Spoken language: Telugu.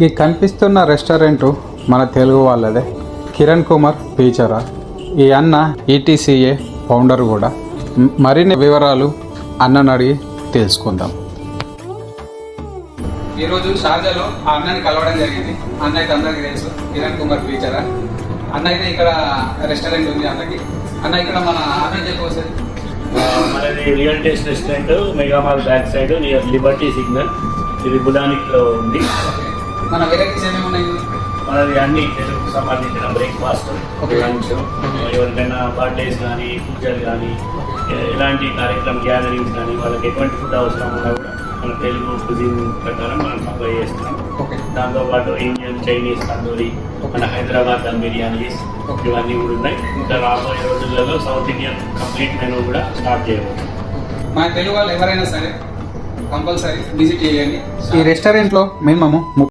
ఈ కనిపిస్తున్న రెస్టారెంట్ మన తెలుగు వాళ్ళదే. కిరణ్ కుమార్ పీచరా. ఈ అన్న ఈటీసీఏ ఫౌండర్ కూడా. మరిన్ని వివరాలు అన్నని అడిగి తెలుసుకుందాం. ఈరోజు షార్జాలో ఆ అన్నని కలవడం జరిగింది. అన్న అయితే అందరికీ తెలుసు, కిరణ్ కుమార్ పీచరా. అన్న అయితే ఇక్కడ రెస్టారెంట్ ఉంది అన్నకి. అన్న ఇక్కడ మన అన్న చెప్పవసరి మనది real taste restaurant mega mall back side near Liberty signal. ఇది బుడానిక్లో ఉంది. మన వెరైటీస్ ఏమేమి ఉన్నాయి? మనది అన్ని తెలుగుకు సంబంధించిన బ్రేక్ఫాస్ట్, లంచ్, ఎవరికైనా బర్త్డేస్ కానీ పూజలు కానీ ఎలాంటి కార్యక్రమం గ్యాదరింగ్స్ కానీ వాళ్ళకి ఎటువంటి ఫుడ్ అవసరం ఉన్నా కూడా మన తెలుగు కుజిన్ ప్రకారం మనం సప్లై చేస్తున్నాం. దాంతోపాటు ఇండియన్, చైనీస్, తందూరి, మన హైదరాబాద్ దమ్ బిర్యానీస్ ఇవన్నీ కూడా ఉన్నాయి. ఇంకా రాబోయే రోజులలో సౌత్ ఇండియన్ కంప్లీట్ మెనూ కూడా స్టార్ట్ చేయబోతున్నాం. మన తెలుగు వాళ్ళు ఎవరైనా సరే కంపల్సరీ విజిట్ చేయండి. ఈ రెస్టారెంట్లో మినిమము